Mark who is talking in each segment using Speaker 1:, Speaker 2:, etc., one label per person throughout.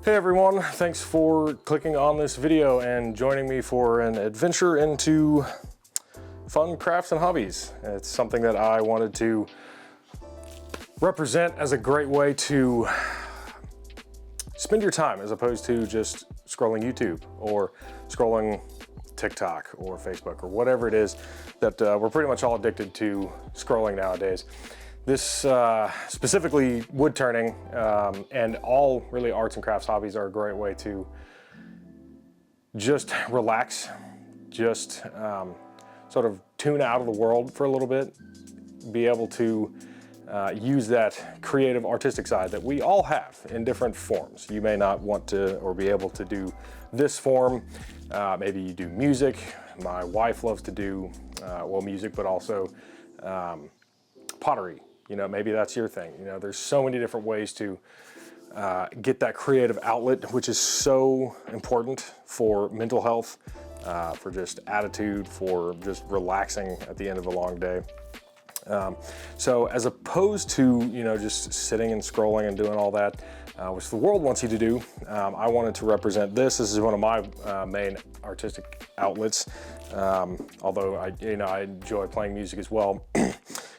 Speaker 1: Hey everyone, thanks for clicking on this video and joining me for an adventure into fun crafts and hobbies. It's something that I wanted to represent as a great way to spend your time as opposed to just scrolling YouTube or scrolling TikTok or Facebook or whatever it is that we're pretty much all addicted to scrolling nowadays. This specifically wood turning and all really arts and crafts hobbies are a great way to just relax, just sort of tune out of the world for a little bit, be able to use that creative artistic side that we all have in different forms. You may not want to or be able to do this form. Maybe you do music. My wife loves to do, well, music, but also pottery. You know, maybe that's your thing. You know, there's so many different ways to get that creative outlet, which is so important for mental health, for just attitude, for just relaxing at the end of a long day. So as opposed to, you know, just sitting and scrolling and doing all that, which the world wants you to do, I wanted to represent this. This is one of my main artistic outlets, although I enjoy playing music as well.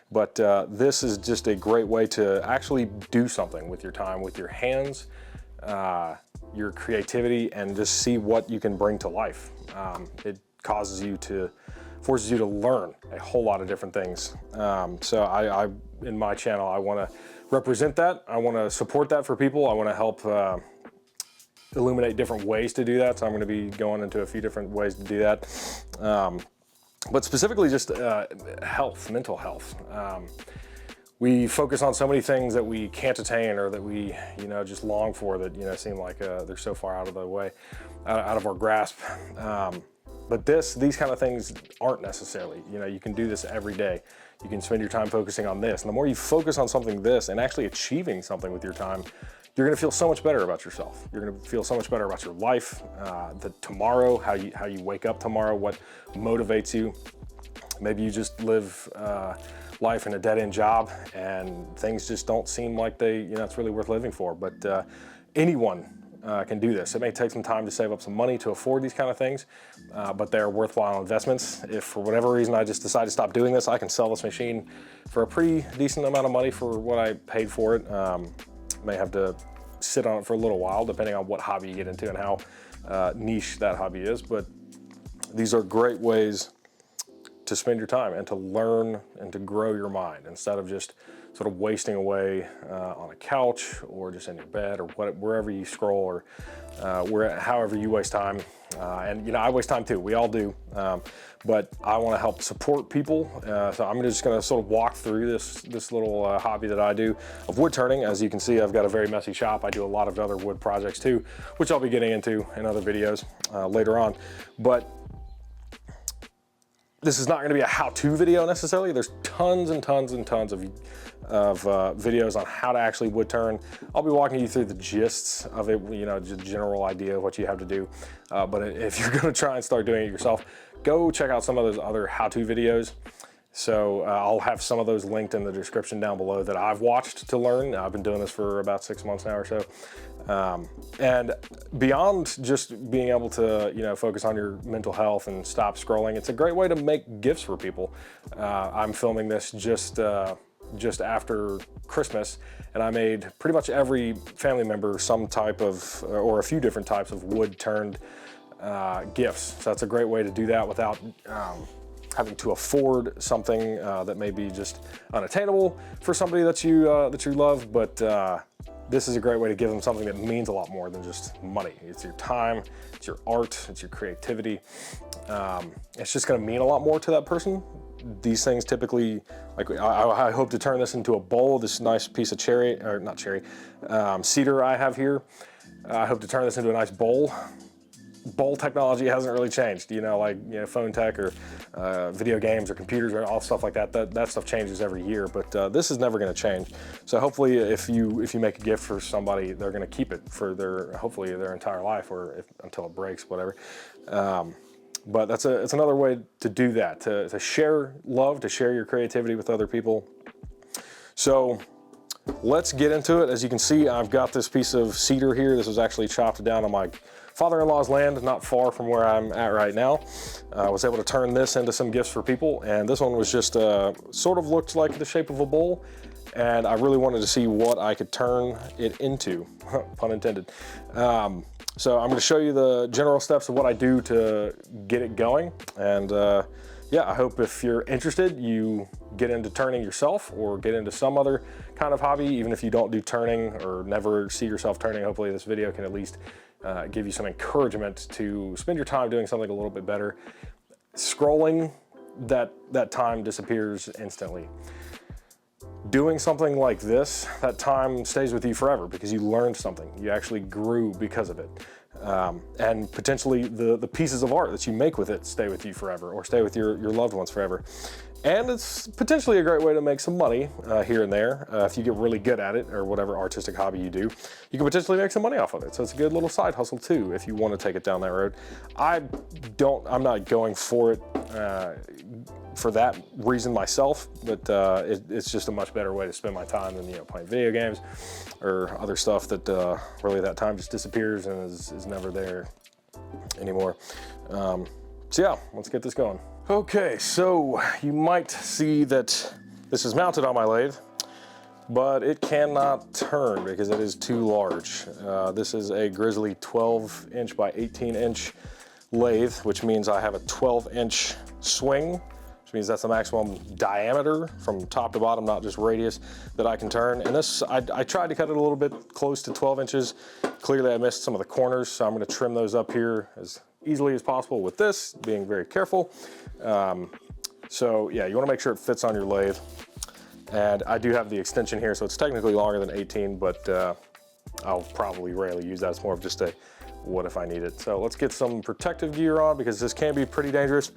Speaker 1: But this is just a great way to actually do something with your time, with your hands, your creativity, and just see what you can bring to life. It forces you to learn a whole lot of different things. So I in my channel, I want to represent that. I want to support that for people. I want to help illuminate different ways to do that. So I'm going to be going into a few different ways to do that. But specifically just health, mental health. We focus on so many things that we can't attain or that we, you know, just long for that, you know, seem like they're so far out of the way, out of our grasp. But these kind of things aren't necessarily, you know, you can do this every day. You can spend your time focusing on this. And the more you focus on something this and actually achieving something with your time, you're gonna feel so much better about yourself. You're gonna feel so much better about your life, tomorrow, how you wake up tomorrow, what motivates you. Maybe you just live life in a dead-end job and things just don't seem like it's really worth living for. But anyone can do this. It may take some time to save up some money to afford these kind of things, but they're worthwhile investments. If for whatever reason I just decide to stop doing this, I can sell this machine for a pretty decent amount of money for what I paid for it. May have to sit on it for a little while, depending on what hobby you get into and how niche that hobby is. But these are great ways to spend your time and to learn and to grow your mind instead of just sort of wasting away on a couch or just in your bed or wherever you scroll or however you waste time. And you know, I waste time too, we all do. But I want to help support people. So I'm just going to sort of walk through this little hobby that I do of wood turning. As you can see, I've got a very messy shop. I do a lot of other wood projects too, which I'll be getting into in other videos later on. But this is not going to be a how-to video necessarily. There's tons and tons and tons of videos on how to actually wood turn. I'll be walking you through the gists of it, you know, just general idea of what you have to do. But if you're going to try and start doing it yourself, go check out some of those other how-to videos. So I'll have some of those linked in the description down below that I've watched to learn. I've been doing this for about 6 months now or so. And beyond just being able to, you know, focus on your mental health and stop scrolling, it's a great way to make gifts for people. I'm filming this just after Christmas, and I made pretty much every family member some type of, or a few different types of wood turned gifts. So that's a great way to do that without having to afford something that may be just unattainable for somebody that you love, but this is a great way to give them something that means a lot more than just money. It's your time, it's your art, it's your creativity. It's just gonna mean a lot more to that person. These things typically, like I hope to turn this into a bowl, this nice piece of cedar I have here. I hope to turn this into a nice bowl. Bowl technology hasn't really changed, you know, like, you know, phone tech or video games or computers or all stuff like that. That stuff changes every year, but this is never going to change. So hopefully, if you make a gift for somebody, they're going to keep it for hopefully their entire life, or until it breaks, whatever. But it's another way to do that, to share love, to share your creativity with other people. So let's get into it. As you can see, I've got this piece of cedar here. This was actually chopped down on my father-in-law's land, not far from where I'm at right now. I was able to turn this into some gifts for people, and this one was just sort of looked like the shape of a bowl, and I really wanted to see what I could turn it into, pun intended. So I'm going to show you the general steps of what I do to get it going, and yeah, I hope if you're interested, you get into turning yourself or get into some other kind of hobby. Even if you don't do turning or never see yourself turning, hopefully this video can at least give you some encouragement to spend your time doing something a little bit better. Scrolling, that time disappears instantly. Doing something like this, that time stays with you forever because you learned something. You actually grew because of it. And potentially the pieces of art that you make with it stay with you forever, or stay with your loved ones forever. And it's potentially a great way to make some money here and there. If you get really good at it, or whatever artistic hobby you do, you can potentially make some money off of it. So it's a good little side hustle too, if you want to take it down that road. I'm not going for it for that reason myself, but it's just a much better way to spend my time than, you know, playing video games or other stuff that really that time just disappears and is never there anymore. So yeah, let's get this going. Okay, so you might see that this is mounted on my lathe, but it cannot turn because it is too large. This is a Grizzly 12-inch by 18-inch lathe, which means I have a 12-inch swing, which means that's the maximum diameter from top to bottom, not just radius, that I can turn. And this, I tried to cut it a little bit close to 12 inches. Clearly I missed some of the corners, so I'm gonna trim those up here as easily as possible with this, being very careful. So yeah, you wanna make sure it fits on your lathe. And I do have the extension here, so it's technically longer than 18, but I'll probably rarely use that. It's more of just a what if I need it. So let's get some protective gear on, because this can be pretty dangerous.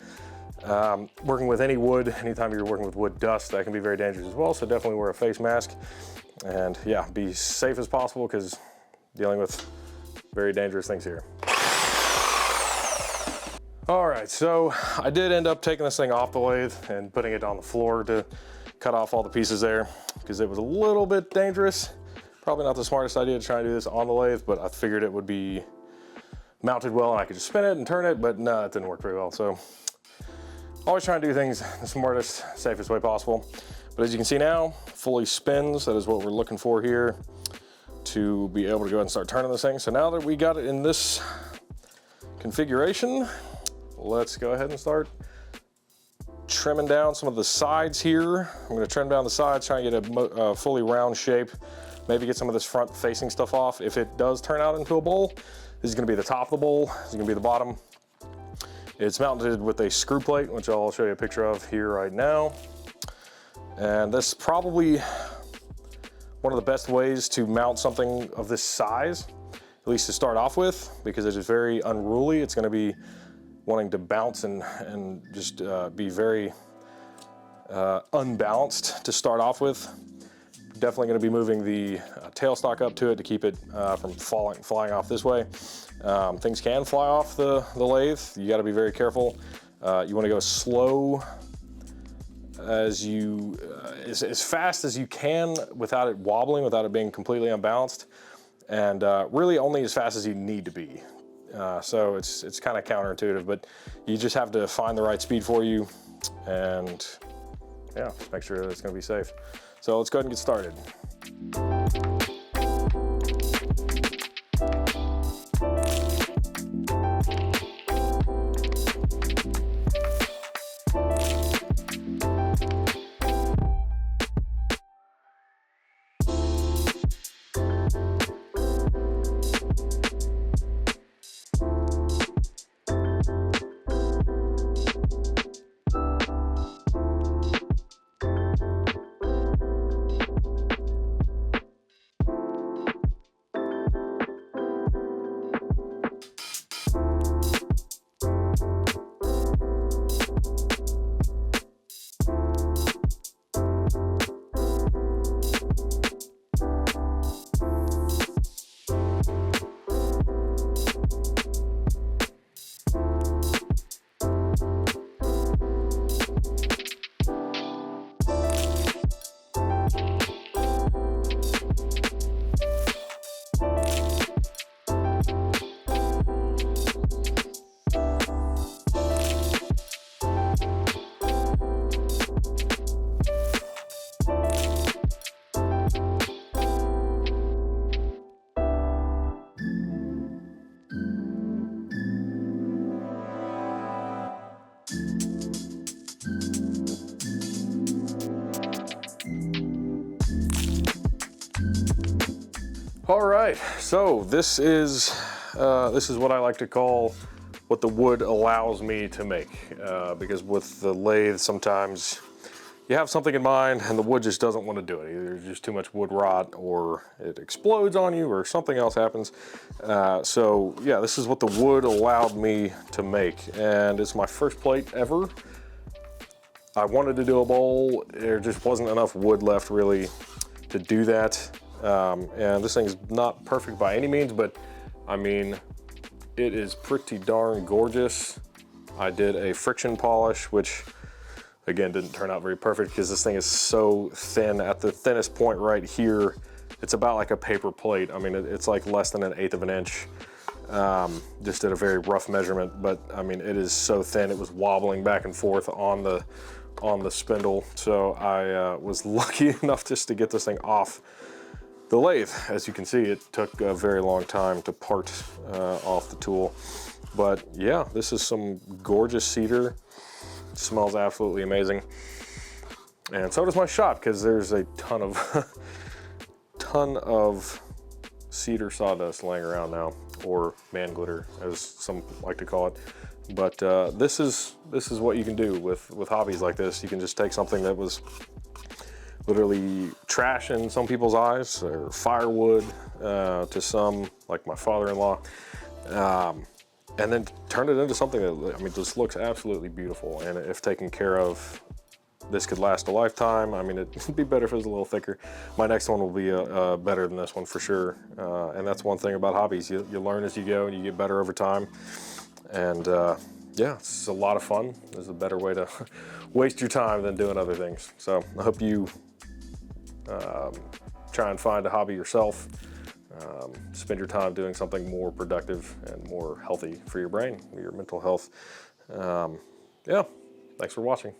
Speaker 1: Working with any wood, anytime you're working with wood dust, that can be very dangerous as well. So definitely wear a face mask, and yeah, be safe as possible, because dealing with very dangerous things here. All right, so I did end up taking this thing off the lathe and putting it on the floor to cut off all the pieces there, because it was a little bit dangerous. Probably not the smartest idea to try and do this on the lathe, but I figured it would be mounted well and I could just spin it and turn it, but no, it didn't work very well. So always trying to do things the smartest, safest way possible. But as you can see now, fully spins. That is what we're looking for here, to be able to go ahead and start turning this thing. So now that we got it in this configuration, let's go ahead and start trimming down some of the sides here. I'm gonna trim down the sides, try and get a fully round shape, maybe get some of this front facing stuff off. If it does turn out into a bowl, this is gonna be the top of the bowl, this is gonna be the bottom. It's mounted with a screw plate, which I'll show you a picture of here right now. And this is probably one of the best ways to mount something of this size, at least to start off with, because it is very unruly. It's gonna be wanting to bounce and just be very unbalanced to start off with. Definitely going to be moving the tailstock up to it to keep it from flying off this way. Things can fly off the lathe. You got to be very careful. You want to go slow as fast as you can without it wobbling, without it being completely unbalanced, and really only as fast as you need to be. So it's kind of counterintuitive, but you just have to find the right speed for you, and yeah, make sure that it's going to be safe. So let's go ahead and get started. All right, so this is what I like to call what the wood allows me to make, because with the lathe, sometimes you have something in mind and the wood just doesn't want to do it. Either there's just too much wood rot, or it explodes on you, or something else happens. So yeah, this is what the wood allowed me to make, and it's my first plate ever. I wanted to do a bowl. There just wasn't enough wood left really to do that. And this thing is not perfect by any means, but I mean, it is pretty darn gorgeous. I did a friction polish, which again didn't turn out very perfect because this thing is so thin. At the thinnest point right here, it's about like a paper plate. I mean, it's like less than 1/8 of an inch. Just did a very rough measurement, but I mean, it is so thin. It was wobbling back and forth on the spindle. So I was lucky enough just to get this thing off the lathe. As you can see, it took a very long time to part off the tool. But yeah, this is some gorgeous cedar. It smells absolutely amazing. And so does my shop, because there's a ton of cedar sawdust laying around now, or man glitter, as some like to call it. But this is what you can do with hobbies like this. You can just take something that was literally trash in some people's eyes, or firewood to some, like my father-in-law, and then turn it into something that, I mean, just looks absolutely beautiful. And if taken care of, this could last a lifetime. I mean, it'd be better if it was a little thicker. My next one will be better than this one for sure. And that's one thing about hobbies. You learn as you go and you get better over time. And yeah, it's a lot of fun. There's a better way to waste your time than doing other things. So I hope you try and find a hobby yourself. Spend your time doing something more productive and more healthy for your brain, your mental health. Yeah, thanks for watching.